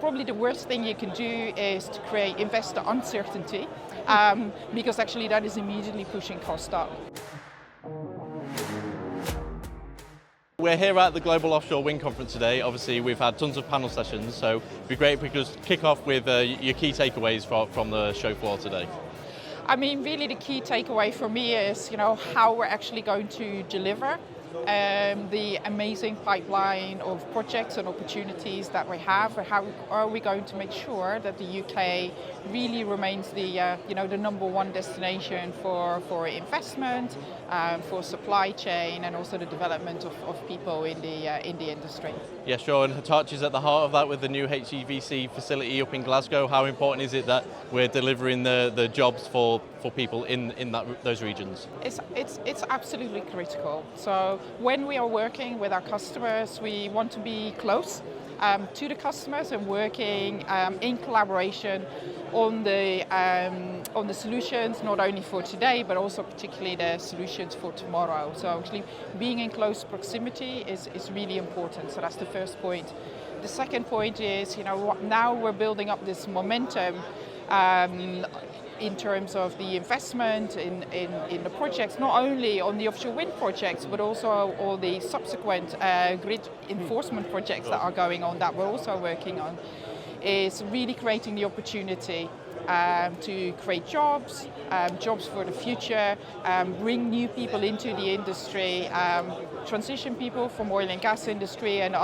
probably the worst thing you can do is to create investor uncertainty, because actually that is immediately pushing costs up. We're here at the Global Offshore Wind Conference today. Obviously, we've had tons of panel sessions, so it'd be great if we could just kick off with your key takeaways from the show floor today. I mean, really the key takeaway for me is, how we're actually going to deliver the amazing pipeline of projects and opportunities that we have. How are we going to make sure that the UK really remains the the number one destination for investment, for supply chain, and also the development of people in the industry. Yeah, sure. And Hitachi's at the heart of that with the new HEVC facility up in Glasgow. How important is it that we're delivering the jobs for people in those regions? It's absolutely critical. So when we are working with our customers, we want to be close to the customers and working in collaboration on the solutions, not only for today, but also particularly the solutions for tomorrow. So actually being in close proximity is really important. So that's the first point. The second point is, now we're building up this momentum in terms of the investment in the projects, not only on the offshore wind projects, but also all the subsequent grid enforcement projects that are going on that we're also working on, is really creating the opportunity to create jobs for the future, bring new people into the industry, transition people from oil and gas industry and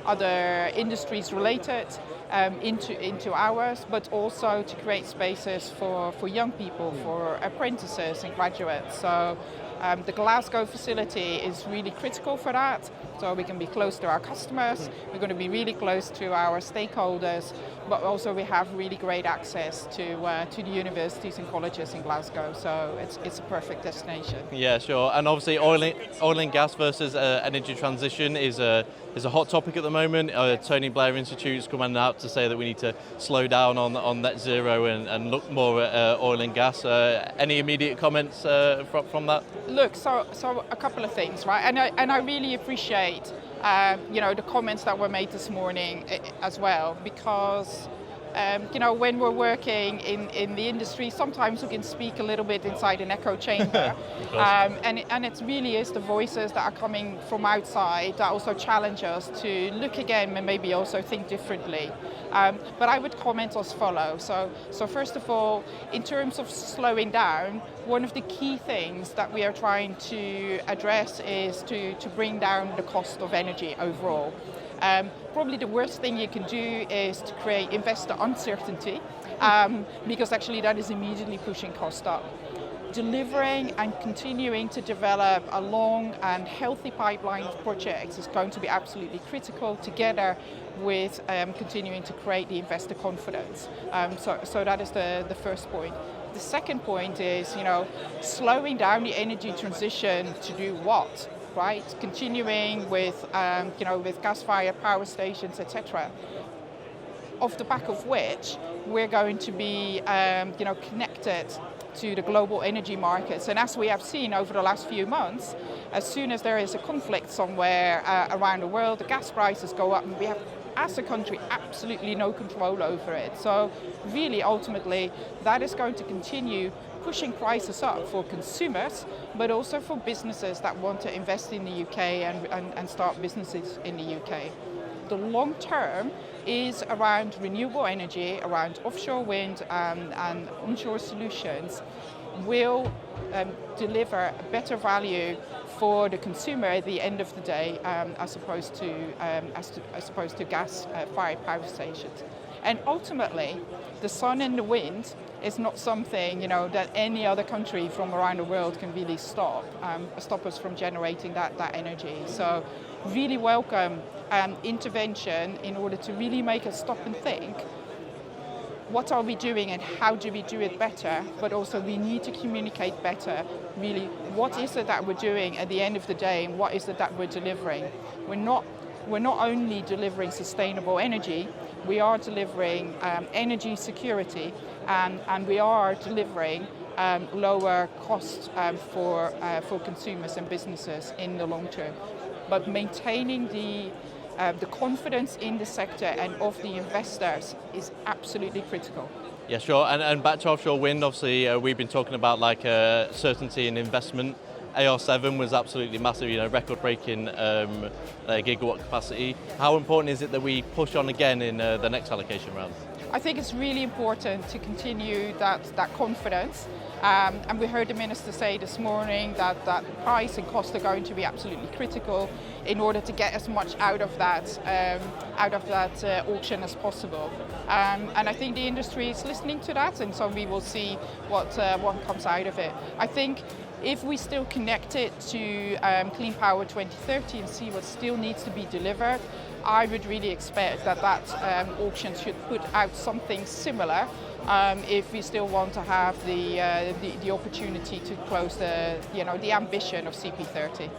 other industries related into ours, but also to create spaces for young people, for apprentices and graduates. So the Glasgow facility is really critical for that. So we can be close to our customers, we're going to be really close to our stakeholders, but also we have really great access to the universities and colleges in Glasgow. So it's a perfect destination. Yeah, sure. And obviously oil and gas versus energy transition is a hot topic at the moment. Tony Blair Institute's coming out to say that we need to slow down on net zero and look more at oil and gas. Any immediate comments from that? Look, so a couple of things, right? And I really appreciate the comments that were made this morning as well, because when we're working in the industry, sometimes we can speak a little bit inside an echo chamber, and it really is the voices that are coming from outside that also challenge us to look again and maybe also think differently. But I would comment as follows. So first of all, in terms of slowing down, one of the key things that we are trying to address is to bring down the cost of energy overall. Probably the worst thing you can do is to create investor uncertainty, because actually that is immediately pushing costs up. Delivering and continuing to develop a long and healthy pipeline of projects is going to be absolutely critical, together with continuing to create the investor confidence. So that is the first point. The second point is, slowing down the energy transition to do what? Right, continuing with with gas-fired power stations, etc. Off the back of which we're going to be connected to the global energy markets. And as we have seen over the last few months, as soon as there is a conflict somewhere around the world, the gas prices go up, and we have, as a country, absolutely no control over it. So really, ultimately, that is going to continue pushing prices up for consumers, but also for businesses that want to invest in the UK and start businesses in the UK. The long term is around renewable energy, around offshore wind and onshore solutions, will deliver better value for the consumer at the end of the day, as opposed to gas-fired power stations. And ultimately, the sun and the wind is not something that any other country from around the world can really stop us from generating that energy. So really welcome intervention in order to really make us stop and think, what are we doing and how do we do it better? But also we need to communicate better, really, what is it that we're doing at the end of the day, and what is it that we're delivering? We're not only delivering sustainable energy, we are delivering energy security, and we are delivering lower costs for consumers and businesses in the long term. But maintaining the the confidence in the sector and of the investors is absolutely critical. Yeah, sure. And back to offshore wind, obviously, we've been talking about like certainty in investment. AR7 was absolutely massive, record-breaking gigawatt capacity. How important is it that we push on again in the next allocation round? I think it's really important to continue that confidence. And we heard the Minister say this morning that price and cost are going to be absolutely critical in order to get as much out of that auction as possible. And I think the industry is listening to that, and so we will see what comes out of it. I think if we still connect it to Clean Power 2030 and see what still needs to be delivered, I would really expect that auction should put out something similar if we still want to have the opportunity to close the ambition of CP30.